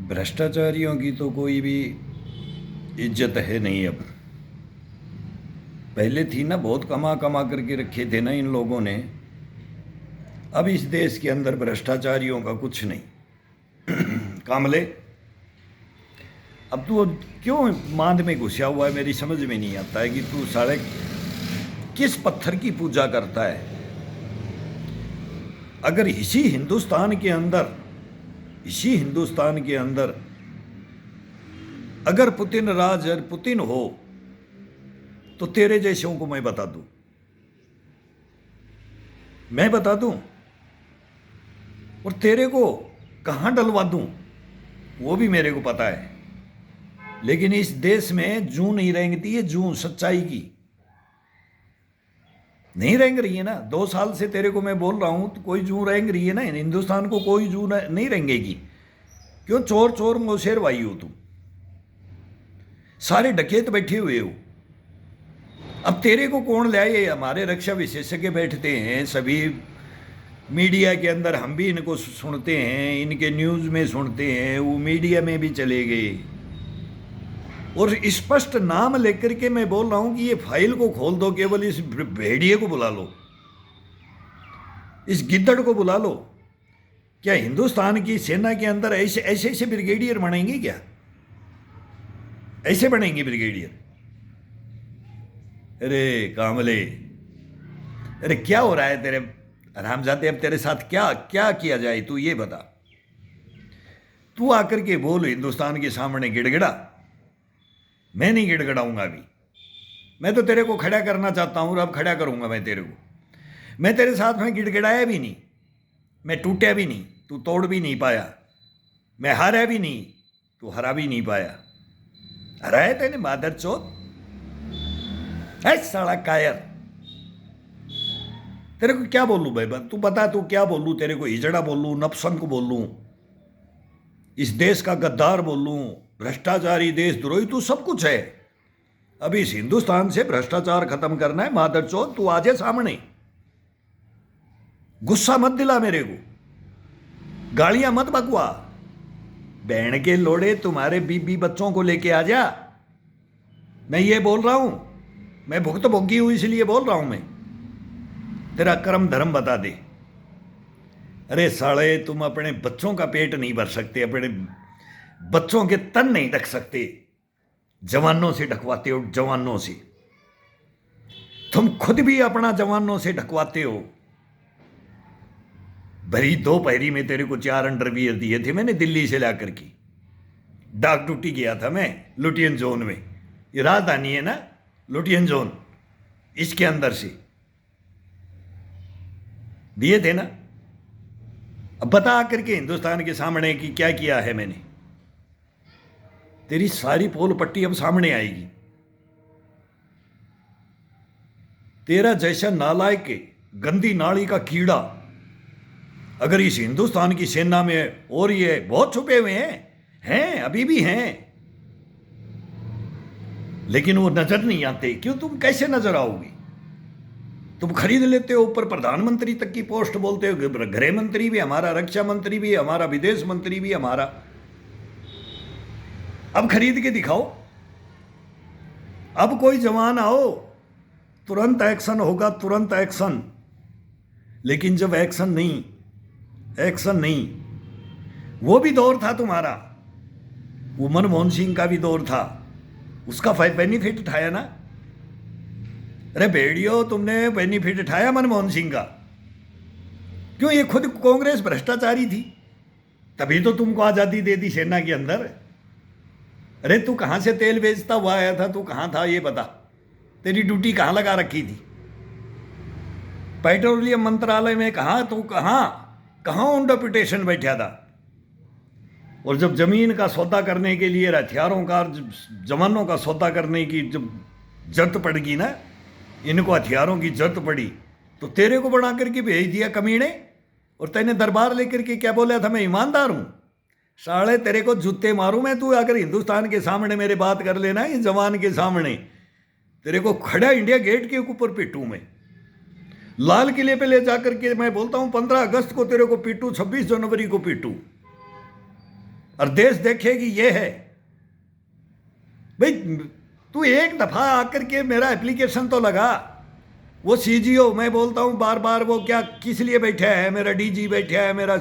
भ्रष्टाचारियों की तो कोई भी इज्जत है नहीं अब। पहले थी ना, बहुत कमा कमा करके रखे थे ना इन लोगों ने। अब इस देश के अंदर भ्रष्टाचारियों का कुछ नहीं। कामले, अब तू क्यों मांद में घुसा हुआ है? मेरी समझ में नहीं आता है कि तू साले किस पत्थर की पूजा करता है। अगर इसी हिंदुस्तान के अंदर अगर पुतिन राज और पुतिन हो तो तेरे जैसों को मैं बता दूं और तेरे को कहां डलवा दूं वो भी मेरे को पता है। लेकिन इस देश में जूं नहीं रेंगती है, जूं सच्चाई की नहीं रेंग रही है ना। 2 साल से तेरे को मैं बोल रहा हूं तो कोई जूं रेंग रही है ना? हिंदुस्तान को कोई जूं नहीं रेंगेगी। क्यों चोर चोर मोशेर भाई हो तुम? सारे डकैत बैठे हुए हो। अब तेरे को कौन लाए? हमारे रक्षा विशेषज्ञ बैठते हैं सभी मीडिया के अंदर, हम भी इनको सुनते हैं, इनके न्यूज़ में सुनते हैं, वो मीडिया में भी चले गए और स्पष्ट नाम लेकर के मैं बोल रहा हूं कि ये फाइल को खोल दो, केवल इस भेड़िए को बुला लो, इस गिद्दड़ को बुला लो। क्या हिंदुस्तान की सेना के अंदर ऐसे ऐसे ऐसे ब्रिगेडियर बनेंगे क्या? ऐसे बनेंगे ब्रिगेडियर? अरे कामले, अरे क्या हो रहा है तेरे हरामजादे? अब तेरे साथ क्या क्या किया जाए तू ये बता। तू आकर के बोल हिंदुस्तान के सामने गिड़गिड़ा। मैं नहीं गिड़गिड़ाऊंगा अभी। मैं तो तेरे को खड़ा करना चाहता हूं और अब खड़ा करूंगा मैं तेरे को। मैं तेरे साथ में गिड़गिड़ाया भी नहीं, मैं टूटा भी नहीं, तू तोड़ भी नहीं पाया। मैं हारा भी नहीं, तू हरा भी नहीं पाया। हराया तेने मादर चौथ है साला कायर। तेरे को क्या बोलूं भाई? तू बता, तू क्या बोलूं? तेरे को हिजड़ा बोलूं, नपसंक बोलूं, इस देश का गद्दार बोलूं, भ्रष्टाचारी, देशद्रोही? तू सब कुछ है। अभी इस हिंदुस्तान से भ्रष्टाचार खत्म करना है मादर चौथ। तू आजे सामने, गुस्सा मत दिला मेरे को, गालियां मत बकवा। बहन के लोड़े, तुम्हारे बीबी बच्चों को लेके आ जा। मैं ये बोल रहा हूं, मैं भुगत भोगी हूं इसलिए बोल रहा हूं मैं। तेरा कर्म धर्म बता दे। अरे साले, तुम अपने बच्चों का पेट नहीं भर सकते, अपने बच्चों के तन नहीं ढक सकते, जवानों से ढकवाते हो, जवानों से। तुम खुद भी अपना जवानों से ढकवाते हो। भरी दोपहरी में तेरे को 4 अंडरवियर दिए थे मैंने दिल्ली से लाकर के। डाक ड्यूटी गया था मैं लुटियन जोन में। ये राजधानी है ना लुटियन जोन, इसके अंदर से दिए थे ना। अब बता करके हिंदुस्तान के सामने कि क्या किया है मैंने। तेरी सारी पोल पट्टी अब सामने आएगी। तेरा जैसा नालायक, गंदी नाली का कीड़ा अगर इस हिंदुस्तान की सेना में, और ये बहुत छुपे हुए हैं अभी भी हैं, लेकिन वो नजर नहीं आते। क्यों? तुम कैसे नजर आओगे? तुम खरीद लेते हो ऊपर प्रधानमंत्री तक की पोस्ट, बोलते हो गृह मंत्री भी हमारा, रक्षा मंत्री भी हमारा, विदेश मंत्री भी हमारा। अब खरीद के दिखाओ। अब कोई जवान आओ, तुरंत एक्शन होगा, तुरंत एक्शन। लेकिन जब एक्शन नहीं, वो भी दौर था तुम्हारा, वो मनमोहन सिंह का भी दौर था, उसका बेनिफिट उठाया ना। अरे भेड़ियो, तुमने बेनिफिट उठाया मनमोहन सिंह का। क्यों? ये खुद कांग्रेस भ्रष्टाचारी थी, तभी तो तुमको आजादी दे दी सेना के अंदर। अरे तू कहां से तेल बेचता हुआ आया था? तू कहां था ये बता। तेरी ड्यूटी कहां लगा रखी थी? पेट्रोलियम मंत्रालय में कहां? तू कहां ऑन डेपुटेशन बैठा था? और जब जमीन का सौदा करने के लिए, हथियारों का, जवानों का सौदा करने की जब जरूरत पड़गी ना, इनको हथियारों की जरूरत पड़ी, तो तेरे को बना करके भेज दिया कमीने। और तेने दरबार लेकर के क्या बोला था? मैं ईमानदार हूं। साले तेरे को जूते मारूं मैं। तू अगर हिंदुस्तान के सामने मेरे बात कर लेना, इस जवान के सामने, तेरे को खड़ा इंडिया गेट के ऊपर पीटूं मैं, लाल किले पे ले जाकर के। मैं बोलता हूं 15 अगस्त को तेरे को पीटूं, 26 जनवरी को पीटूं। और देश देखेगी ये है। भाई तू एक दफा आकर के मेरा एप्लीकेशन तो लगा। वो सीजीओ मैं बोलता हूँ बार बार, वो क्या किस लिए बैठा है, मेरा डीजी बैठा है, मेरा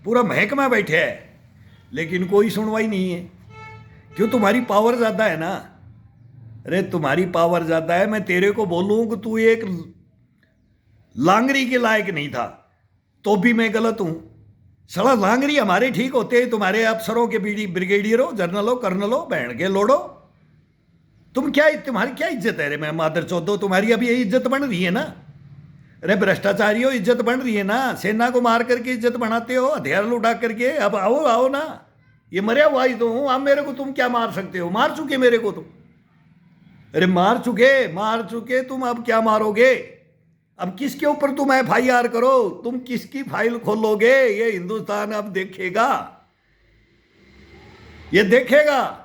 पूरा महकमा बैठा है, लेकिन कोई सुनवाई नहीं है। क्यों? तुम्हारी पावर ज़्यादा है ना। अरे तुम्हारी पावर ज़्यादा है। मैं तेरे को बोलूँ कि तू एक लांगरी के लायक नहीं था तो भी मैं गलत हूँ। साला लांगरी हमारे ठीक होते हैं, तुम्हारे अफसरों के ब्रिगेडियरों, जर्नलों, कर्नलों, बहन के लोड़ो। तुम क्या, तुम्हारी क्या इज्जत है रे? मैं मादर चौधो, तुम्हारी अभी यही इज्जत बन रही है ना। अरे भ्रष्टाचारियों, इज्जत बन रही है ना। सेना को मार करके इज्जत बनाते हो, हथियार लुटा करके। अब आओ आओ ना, ये मरे हुआ ही तो हूं। अब मेरे को तुम क्या मार सकते हो? मार चुके मेरे को तुम। अरे मार चुके तुम, अब क्या मारोगे? अब किसके ऊपर तुम FIR करो? तुम किसकी फाइल खोलोगे? ये हिंदुस्तान अब देखेगा, ये देखेगा।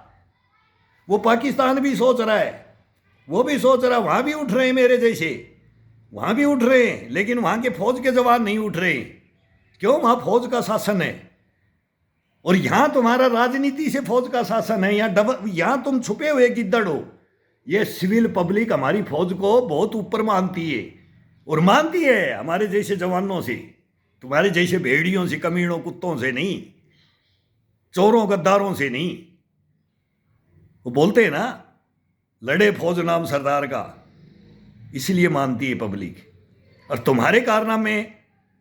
वो पाकिस्तान भी सोच रहा है, वो भी सोच रहा है, वहां भी उठ रहे हैं मेरे जैसे, वहां भी उठ रहे हैं, लेकिन वहां के फौज के जवान नहीं उठ रहे। क्यों? वहां फौज का शासन है, और यहां तुम्हारा राजनीति से फौज का शासन है। यहां तुम छुपे हुए गिद्दड़ हो। ये सिविल पब्लिक हमारी फौज को बहुत ऊपर मानती है, और मानती है हमारे जैसे जवानों से, तुम्हारे जैसे भेड़ियों से, कमीनों, कुत्तों से नहीं, चोरों गद्दारों से नहीं। वो बोलते हैं ना, लड़े फौज नाम सरदार का, इसलिए मानती है पब्लिक। और तुम्हारे कारनामे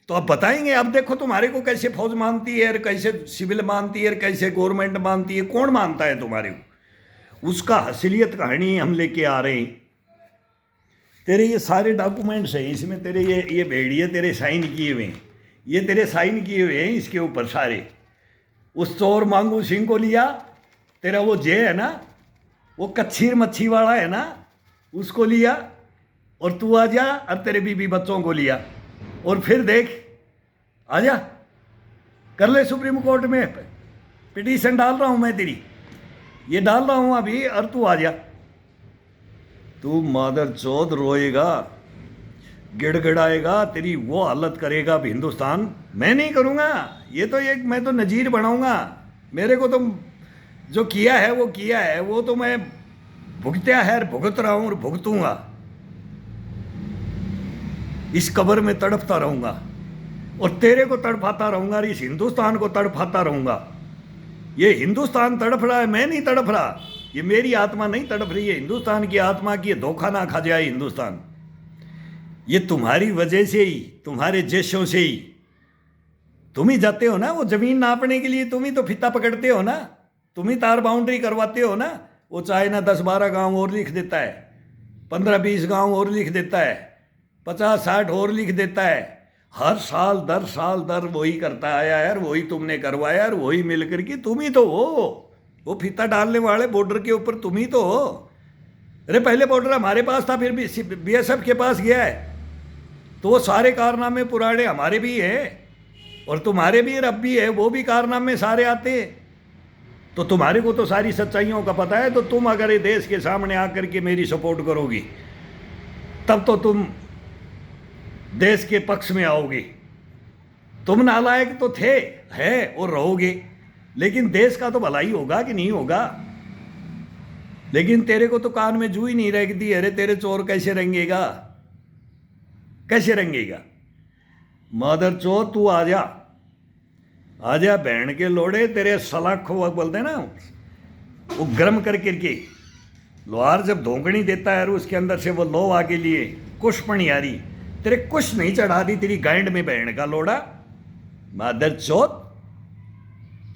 तो अब बताएंगे। अब देखो तुम्हारे को कैसे फौज मानती है, और कैसे सिविल मानती है, और कैसे गवर्नमेंट मानती है। कौन मानता है तुम्हारे को? उसका असलियत कहानी हम लेके आ रहे हैं। तेरे ये सारे डॉक्यूमेंट्स हैं, इसमें तेरे ये भेड़िए तेरे साइन किए हुए हैं, ये तेरे साइन किए हुए हैं इसके ऊपर सारे। उस चोर मांगू सिंह को लिया, तेरा वो जे है ना, वो कच्छीर मच्छी वाला है ना, उसको लिया, और तू आ जा, और तेरे बीबी बच्चों को लिया। और फिर देख, आजा कर ले सुप्रीम कोर्ट में पिटीशन डाल रहा हूं मैं तेरी, ये डाल रहा हूं अभी, और तू आ जा। तू मादर चौथ रोएगा, गिड़गिड़ाएगा, तेरी वो हालत करेगा अब हिंदुस्तान। मैं नहीं करूंगा ये तो, एक मैं तो नजीर बनाऊंगा। मेरे को तो जो किया है वो किया है, वो तो मैं भुगता है, भुगत रहा हूं और भुगतूंगा। इस कब्र में तड़पता रहूंगा, और तेरे को तड़पाता रहूंगा, और इस हिंदुस्तान को तड़पाता रहूंगा। ये हिंदुस्तान तड़प रहा है, मैं नहीं तड़प रहा। ये मेरी आत्मा नहीं तड़प रही है, हिंदुस्तान की आत्मा की धोखा ना खा जाए हिंदुस्तान। ये तुम्हारी वजह से ही, तुम्हारे जैसों से ही। तुम ही जाते हो ना वो जमीन नापने के लिए, तुम ही तो फिता पकड़ते हो ना, तुम ही तार बाउंड्री करवाते हो ना। वो चाहे ना 10-12 गांव और लिख देता है, 15-20 गांव और लिख देता है, 50-60 और लिख देता है। हर साल दर वही करता आया यार, वही तुमने करवाया यार, वही मिल करके तुम ही तो हो। वो फीता डालने वाले बॉर्डर के ऊपर तुम ही तो हो। अरे पहले बॉर्डर हमारे पास था, फिर भी BSF के पास गया है, तो वो सारे कारनामे पुराने हमारे भी हैं, और तुम्हारे भी, रब भी है, वो भी कारनामे सारे आते हैं। तो तुम्हारे को तो सारी सच्चाइयों का पता है। तो तुम अगर ये देश के सामने आकर के मेरी सपोर्ट करोगी, तब तो तुम देश के पक्ष में आओगे। तुम नालायक तो थे, है और रहोगे, लेकिन देश का तो भलाई होगा कि नहीं होगा? लेकिन तेरे को तो कान में जू ही नहीं रखती। अरे तेरे चोर कैसे रंगेगा, कैसे रंगेगा? मदर चोर तू आजा, आजा बहन के लोड़े। तेरे सलाखों बोलते हैं ना, वो गर्म कर करके लोहार जब धोकनी देता है और उसके अंदर से वो लो आगे लिए कुछ पण यारी, तेरे कुछ नहीं चढ़ा दी तेरी गांड में बहन का लोड़ा। मदर चौथ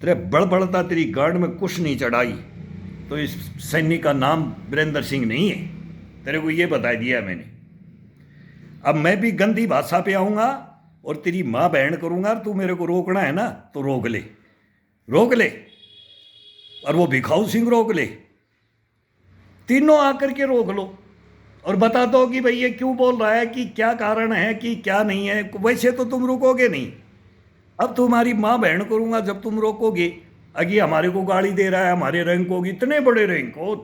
तेरे बड़बड़ता तेरी गांड में कुछ नहीं चढ़ाई तो इस सैनिक का नाम वीरेंद्र सिंह नहीं है। तेरे को ये बता दिया मैंने। अब मैं भी गंदी भाषा पे आऊँगा और तेरी माँ बहन करूँगा। तू मेरे को रोकना है ना तो रोक ले, रोक ले, और वो भिखाऊ सिंह रोक ले, तीनों आकर के रोक लो और बता दो कि भाई ये क्यों बोल रहा है, कि क्या कारण है, कि क्या नहीं है। वैसे तो तुम रुकोगे नहीं। अब तुम्हारी माँ बहन करूँगा जब तुम रोकोगे। अगी हमारे को गाली दे रहा है, हमारे रैंक को, इतने बड़े रैंक को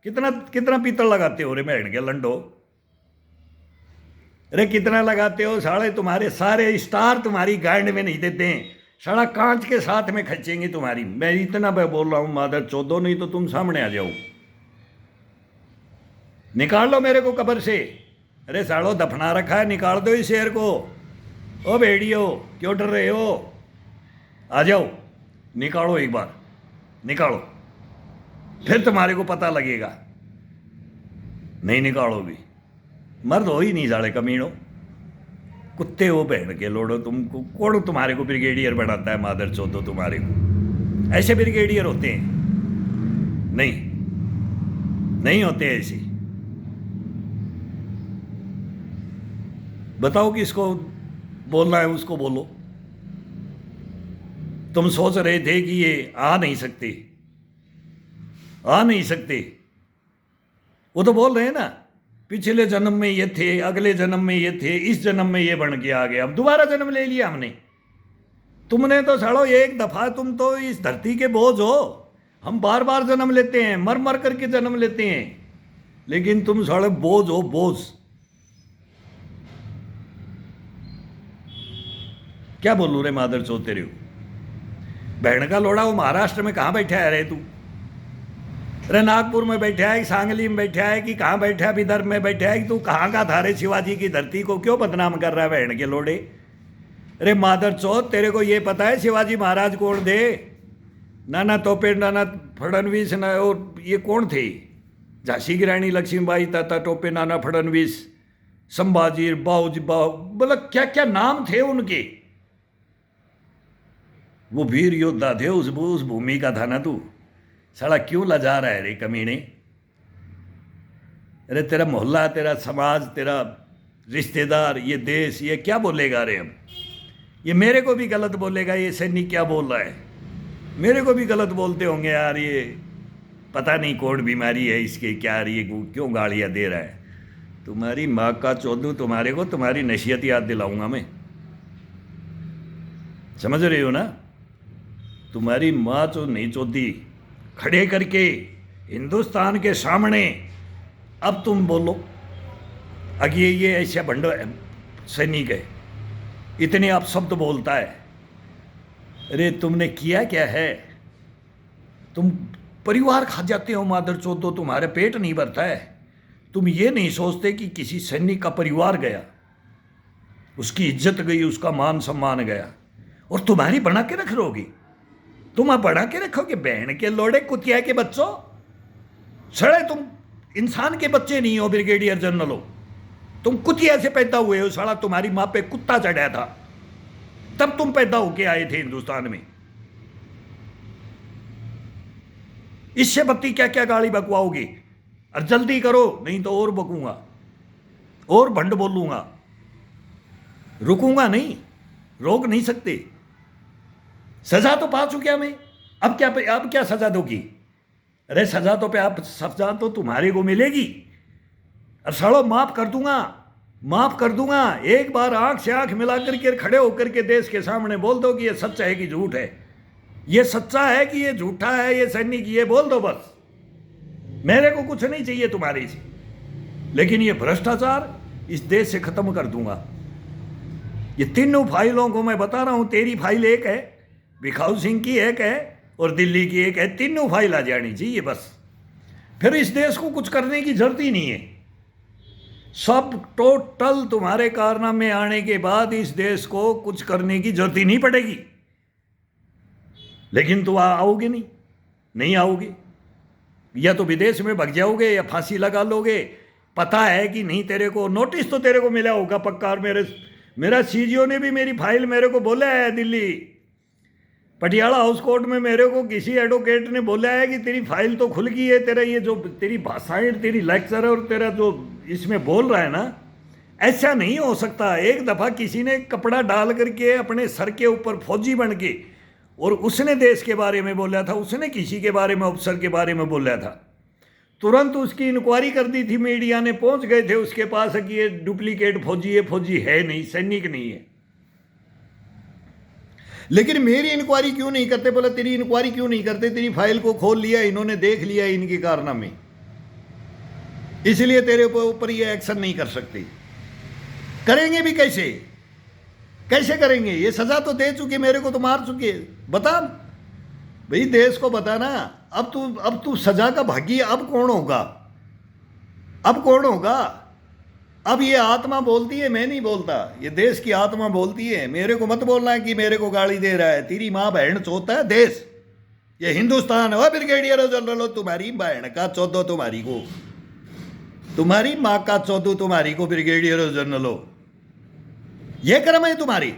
कितना कितना पीतल लगाते हो रे बहन के लंडो। अरे कितना लगाते हो साले, तुम्हारे सारे स्टार तुम्हारी गांड में नहीं देते हैं। साला कांच के साथ में खींचेंगे तुम्हारी। मैं इतना मैं बोल रहा हूं मादर चौदो, नहीं तो तुम सामने आ जाओ, निकाल लो मेरे को कब्र से। अरे सालो दफना रखा है, निकाल दो इस शेर को। ओ भेड़ियो क्यों डर रहे हो, आ जाओ, निकालो एक बार, निकालो, फिर तुम्हारे को पता लगेगा। नहीं निकालोगी, मर्द हो ही नहीं साले कमीनों, कुत्ते हो बहन के लोड़ो। तुमको कौन तुम्हारे को ब्रिगेडियर बनाता है मादर चौदो, तुम्हारे को ऐसे ब्रिगेडियर होते हैं? नहीं, नहीं होते ऐसे। बताओ कि इसको बोलना है उसको बोलो। तुम सोच रहे थे कि ये आ नहीं सकते, आ नहीं सकते, वो तो बोल रहे हैं ना पिछले जन्म में ये थे, अगले जन्म में ये थे, इस जन्म में ये बन के आ गए, अब दोबारा जन्म ले लिया हमने। तुमने तो सालो एक दफा, तुम तो इस धरती के बोझ हो। हम बार बार जन्म लेते हैं, मर मर करके जन्म लेते हैं, लेकिन तुम साले बोझ हो, बोझ। क्या बोलूं रे मादर चोद तेरे को, बहन का लोड़ा। वो महाराष्ट्र में कहां बैठा है रे तू? अरे नागपुर में बैठा है, सांगली में बैठा है, कि कहाँ बैठा है, विदर्भ में बैठा है, कि तू कहाँ का था रे? शिवाजी की धरती को क्यों बदनाम कर रहा है बहन के लोड़े? अरे मादर चौथ, तेरे को ये पता है शिवाजी महाराज कौन थे? नाना तोपे, नाना फडणवीस, ना और ये कौन थे? झांसी की रानी लक्ष्मीबाई, ताता टोपे, नाना फडणवीस, संभाजी, बाऊजी, मतलब क्या क्या नाम थे उनके। वो वीर योद्धा थे, उस भूमि का था ना तू। साला क्यों लजा रहा है रे कमीने? अरे तेरा मोहल्ला, तेरा समाज, तेरा रिश्तेदार, ये देश, ये क्या बोलेगा रे? हम ये मेरे को भी गलत बोलेगा, ये सैनिक क्या बोल रहा है, मेरे को भी गलत बोलते होंगे यार। ये पता नहीं कौन बीमारी है इसके, क्या ये क्यों गालियाँ दे रहा है। तुम्हारी माँ का चौधू, तुम्हारे को तुम्हारी नसीहत याद दिलाऊंगा मैं, समझ रहे हो ना? तुम्हारी माँ तो नहीं चौधी, खड़े करके हिंदुस्तान के सामने अब तुम बोलो। अगे ये ऐसा भंडो सैनिक है, इतने आप शब्द बोलता है। अरे तुमने किया क्या है? तुम परिवार खा जाते हो मादर चौधो, तुम्हारे पेट नहीं भरता है। तुम ये नहीं सोचते कि किसी सैनिक का परिवार गया, उसकी इज्जत गई, उसका मान सम्मान गया, और तुम्हारी बना के रख लोगी? तुम आप बढ़ा के रखोगे? बहन के लोड़े कुतिया के बच्चों, सड़े तुम इंसान के बच्चे नहीं हो, ब्रिगेडियर जनरल हो तुम, कुतिया से पैदा हुए हो। साला तुम्हारी माँ पे कुत्ता चढ़ा था, तब तुम पैदा होके आए थे हिंदुस्तान में। इससे बत्ती क्या क्या गाली बकवाओगे? और जल्दी करो, नहीं तो और बकूंगा, और भंड बोलूंगा। रुकूंगा नहीं, रोक नहीं सकते। सजा तो पा चुका मैं, अब क्या सजा दोगी? अरे सजा तो तुम्हारे को मिलेगी। और सड़ो माफ कर दूंगा, माफ कर दूंगा। एक बार आंख से आंख मिला करके खड़े होकर के देश के सामने बोल दो कि ये सच्चा है कि झूठ है, ये सच्चा है कि ये झूठा है, ये सैनिक, ये बोल दो बस। मेरे को कुछ नहीं चाहिए तुम्हारे से, लेकिन ये भ्रष्टाचार इस देश से खत्म कर दूंगा। ये तीनों फाइलों को मैं बता रहा हूं, तेरी फाइल एक है, भिखाऊ सिंह की एक है, और दिल्ली की एक है। तीनों फाइल आ जानी चाहिए बस, फिर इस देश को कुछ करने की जरूरत ही नहीं है। सब टोटल तुम्हारे कारनामे आने के बाद इस देश को कुछ करने की जरूरत ही नहीं पड़ेगी। लेकिन तुम आओगे नहीं, नहीं आओगे, या तो विदेश में भाग जाओगे या फांसी लगा लोगे। पता है कि नहीं तेरे को? नोटिस तो तेरे को मिला होगा पक्का। और मेरा सीजीओ ने भी मेरी फाइल मेरे को बोला है, दिल्ली पटियाला हाउस कोर्ट में मेरे को किसी एडवोकेट ने बोला है कि तेरी फाइल तो खुल गई है, तेरा ये जो तेरी भाषाएं, तेरी लेक्चर और तेरा जो इसमें बोल रहा है ना, ऐसा नहीं हो सकता। एक दफ़ा किसी ने कपड़ा डाल करके अपने सर के ऊपर फौजी बन के, और उसने देश के बारे में बोला था, उसने किसी के बारे में, अफसर के बारे में बोला था, तुरंत उसकी इंक्वायरी कर दी थी, मीडिया ने पहुंच गए थे उसके पास कि ये डुप्लीकेट फौजी है, फौजी है नहीं, सैनिक नहीं है। लेकिन मेरी इंक्वायरी क्यों नहीं करते? बोला तेरी इंक्वायरी क्यों नहीं करते? तेरी फाइल को खोल लिया इन्होंने, देख लिया इनके कारनामे, इसलिए तेरे ऊपर ये एक्शन नहीं कर सकते। करेंगे भी कैसे? कैसे करेंगे? ये सजा तो दे चुके, मेरे को तो मार चुके। बता भाई, देश को बता ना। अब तू सजा का भागी, अब कौन होगा? अब कौन होगा? अब ये आत्मा बोलती है, मैं नहीं बोलता, ये देश की आत्मा बोलती है। मेरे को मत बोलना है कि मेरे को गाली दे रहा है। तेरी माँ बहन चोता है देश, ये हिंदुस्तान हो। ब्रिगेडियर जनरल हो, तुम्हारी बहन का चौदो, तुम्हारी को, तुम्हारी माँ का चौदो, तुम्हारी को ब्रिगेडियर जनरल हो। ये कर्म है तुम्हारी?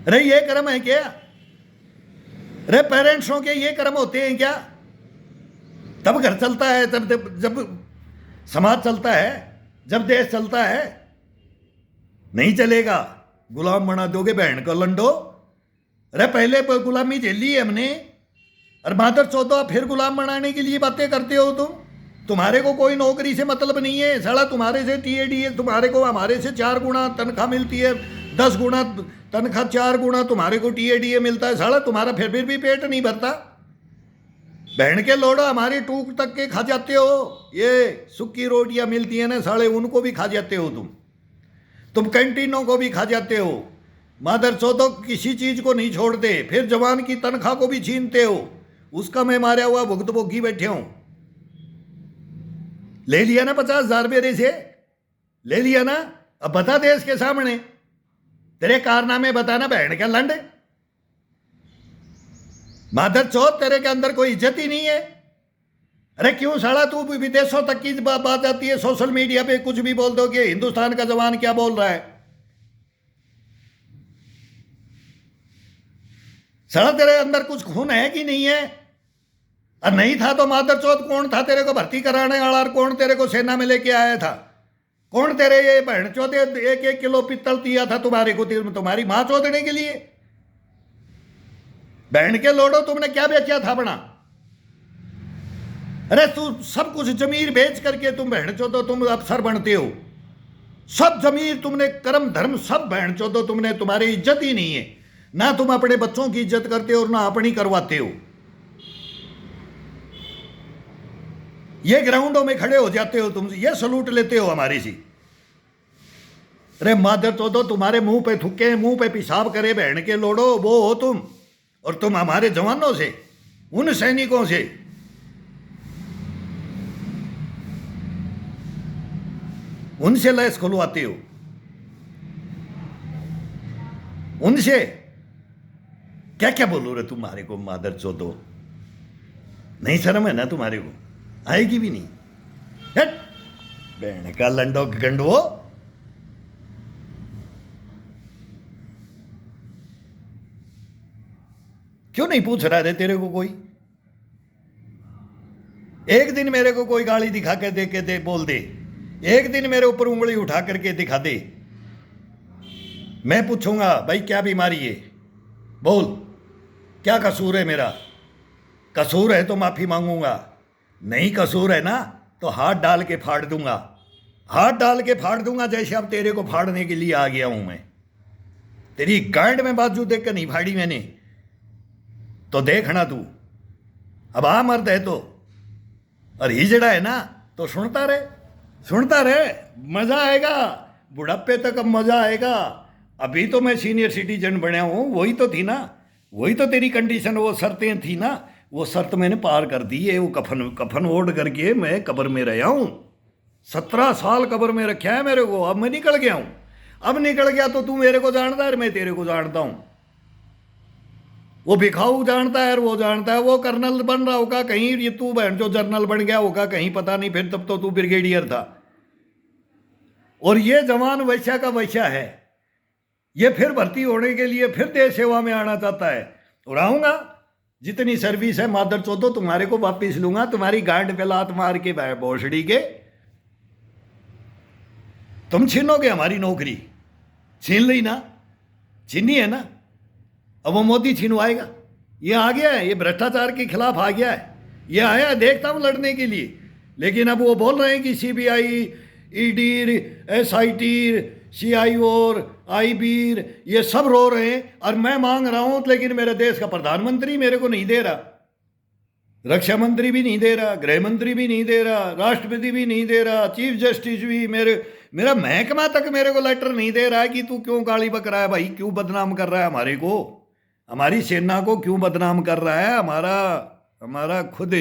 अरे ये कर्म है क्या? अरे पेरेंट्सों के ये कर्म होते हैं क्या? तब घर चलता है, तब जब समाज चलता है, जब देश चलता है। नहीं चलेगा। गुलाम बना दोगे बहन को लंडो। अरे पहले गुलामी झेली है हमने, और मादर चौदह फिर गुलाम बनाने के लिए बातें करते हो तुम। तुम्हारे को कोई नौकरी से मतलब नहीं है साला। तुम्हारे से टीएडी है, तुम्हारे को हमारे से 4 गुना तनख्वाह मिलती है, 10 गुना तनख्वाह, 4 गुना तुम्हारे को टीएडीए मिलता है साला। तुम्हारा फिर भी पेट नहीं भरता। बहन के लोड़ा हमारी टूक तक के खा जाते हो। ये सूखी रोटियां मिलती है ना साले, उनको भी खा जाते हो तुम कैंटीनों को भी खा जाते हो। मादर चौदह किसी चीज को नहीं छोड़ते, फिर जवान की तनख्वाह को भी छीनते हो। उसका मैं मारा हुआ भुगत भोगी बैठे हूं। ले लिया ना 50,000 मेरे से, ले लिया ना। अब बता देश के सामने, तेरे कारनामे बताना बहन का लंड। मादर चौथ, तेरे के अंदर कोई इज्जत ही नहीं है। अरे क्यों साला तू विदेशों तक की बात आती है, सोशल मीडिया पे कुछ भी बोल दो कि हिंदुस्तान का जवान क्या बोल रहा है। साला तेरे अंदर कुछ खून है कि नहीं है? और नहीं था तो मादर चौथ कौन था तेरे को भर्ती कराने वाला, और कौन तेरे को सेना में लेके आया था? कौन तेरे ये बहन चौथे 1-1 किलो पित्तल दिया था तुम्हारे को, तुम्हारी मां चौधने के लिए? बहन के लोडो, तुमने क्या बेचा था अपना? अरे तू सब कुछ जमीर बेच करके तुम बहन चौधो तुम अफसर बनते हो। सब जमीर तुमने, कर्म धर्म सब बहन चौधो तुमने, तुम्हारी इज्जत ही नहीं है। ना तुम अपने बच्चों की इज्जत करते हो और ना अपनी करवाते हो। ये ग्राउंडों में खड़े हो जाते हो तुम, ये सलूट लेते हो हमारी सी। अरे मादर चौधो, तुम्हारे मुंह पे थुके, मुंह पे पेशाब करे बहन के लोडो, वो हो तुम। और तुम हमारे जवानों से, उन सैनिकों से, उनसे लैस खुलवाते हो। उनसे क्या क्या बोलो रे तुम्हारे को? मादर चौधो, नहीं शर्म है ना तुम्हारे को? आएगी भी नहीं। हट बहन का लंडो गंडवो। क्यों नहीं पूछ रहा है तेरे को कोई? एक दिन मेरे को कोई गाली दिखा के दे बोल दे, एक दिन मेरे ऊपर उंगली उठा करके दिखा दे, मैं पूछूंगा भाई क्या बीमारी है, बोल क्या कसूर है मेरा? कसूर है तो माफी मांगूंगा, नहीं कसूर है ना तो हाथ डाल के फाड़ दूंगा। हाथ डाल के फाड़ दूंगा, जैसे अब तेरे को फाड़ने के लिए आ गया हूं मैं। तेरी गांड में बाजू देख कर नहीं फाड़ी मैंने, तो देखना तू। अब आ मर्द है तो, और हिजड़ा है ना तो सुनता रहे, सुनता रहे, मजा आएगा। बुढ़ापे तक अब मजा आएगा। अभी तो मैं सीनियर सिटीजन बनया हूं, वही तो थी ना, वही तो तेरी कंडीशन, वो शर्तें थी ना, वो शर्त मैंने पार कर दी है। वो कफन ओढ़ करके मैं कब्र में रहा हूं। 17 साल कब्र में रखा है मेरे को। अब मैं निकल गया हूं। अब निकल गया तो तू मेरे को जानता है, मैं तेरे को जानता हूं। वो भिखाऊ जानता है और वो जानता है। वो कर्नल बन रहा होगा कहीं, ये तू बहन जो जनरल बन गया होगा कहीं, पता नहीं। फिर तब तो तू ब्रिगेडियर था। और ये जवान वैश्या का वैश्या है, ये फिर भर्ती होने के लिए फिर देश सेवा में आना चाहता है। और आऊंगा, जितनी सर्विस है मादर चौधो तुम्हारे को वापिस लूंगा। तुम्हारी गांड पे लात मार के भोसड़ी के तुम छीनोगे हमारी नौकरी। छीन ली ना, छीनी है ना। अब वो मोदी छीनवाएगा। ये आ गया है, ये भ्रष्टाचार के खिलाफ आ गया है, ये आया है, देखता हूं लड़ने के लिए। लेकिन अब वो बोल रहे हैं कि CBI, ED, SIT, CIO, IB, ये सब रो रहे हैं और मैं मांग रहा हूं। लेकिन मेरे देश का प्रधानमंत्री मेरे को नहीं दे रहा, रक्षा मंत्री भी नहीं दे रहा, गृह मंत्री भी नहीं दे रहा, राष्ट्रपति भी नहीं दे रहा, चीफ जस्टिस भी मेरा महकमा तक मेरे को लेटर नहीं दे रहा है कि तू क्यों गाली बक रहा है भाई, क्यों बदनाम कर रहा है हमारे को, हमारी सेना को क्यों बदनाम कर रहा है। हमारा हमारा खुद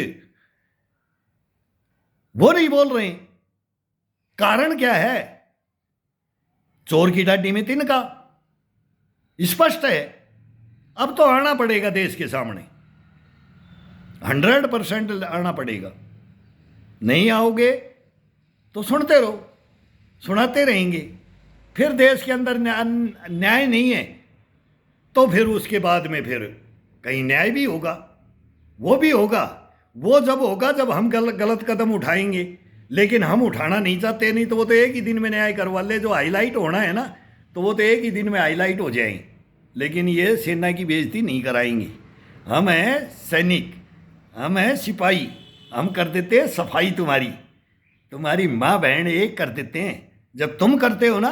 वो नहीं बोल रहे। कारण क्या है? चोर की डाडी में तिनका, स्पष्ट है। अब तो आना पड़ेगा देश के सामने, 100% आना पड़ेगा। नहीं आओगे तो सुनते रहो, सुनाते रहेंगे। फिर देश के अंदर न्याय नहीं है तो फिर उसके बाद में फिर कहीं न्याय भी होगा, वो भी होगा। वो जब होगा जब हम गलत कदम उठाएंगे, लेकिन हम उठाना नहीं चाहते। नहीं तो वो तो एक ही दिन में न्याय करवा ले, जो हाईलाइट होना है ना तो वो तो एक ही दिन में हाईलाइट हो जाए। लेकिन ये सेना की बेइज्जती नहीं कराएंगे। हम हैं सैनिक, हम हैं सिपाही, हम कर देते हैं सफाई। तुम्हारी माँ बहन एक कर देते हैं। जब तुम करते हो ना,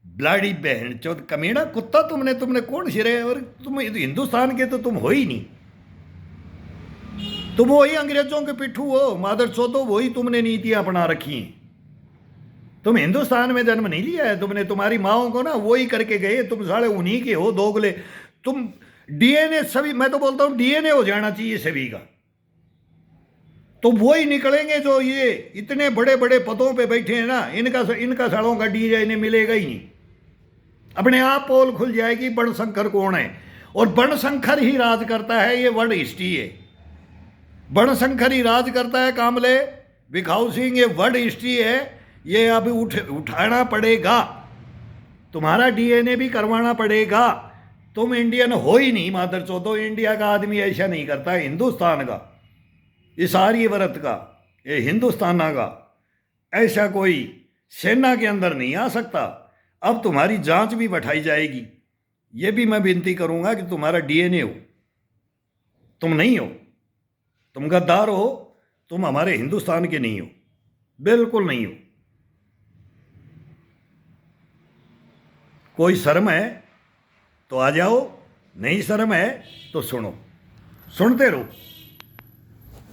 ब्लाडी बहन चौथ कमीना कुत्ता, तुमने कौन सिरे, और तुम हिंदुस्तान के तो तुम हो ही नहीं। तुम वही अंग्रेजों के पिट्ठू हो, मादर चौथो, वही तुमने नीतियां अपना रखी हैं। तुम हिंदुस्तान में जन्म नहीं लिया है तुमने, तुम्हारी माओ को ना वही करके गए। तुम साले उन्हीं के हो, दोगले। तुम डीएनए सभी, मैं तो बोलता हूं डीएनए हो जाना चाहिए सभी का। तो वो ही निकलेंगे जो ये इतने बड़े बड़े पदों पे बैठे हैं ना, इनका सालों का डीएनए मिलेगा ही नहीं। अपने आप पोल खुल जाएगी बनशंकर कौन है। और बनशंकर ही राज करता है, ये वर्ड हिस्ट्री है। बनशंकर ही राज करता है कामले भिखाऊ सिंह, ये वर्ड हिस्ट्री है। ये अब उठाना पड़ेगा, तुम्हारा डीएनए भी करवाना पड़ेगा। तुम इंडियन हो ही नहीं मादर चौथो। इंडिया का आदमी ऐसा नहीं करता है, हिंदुस्तान का, इस आर्यव्रत का, ये हिंदुस्तान का ऐसा कोई सेना के अंदर नहीं आ सकता। अब तुम्हारी जांच भी बैठाई जाएगी। ये भी मैं विनती करूंगा कि तुम्हारा डीएनए हो, तुम नहीं हो, तुम गद्दार हो, तुम हमारे हिंदुस्तान के नहीं हो, बिल्कुल नहीं हो। कोई शर्म है तो आ जाओ, नहीं शर्म है तो सुनो, सुनते रहो।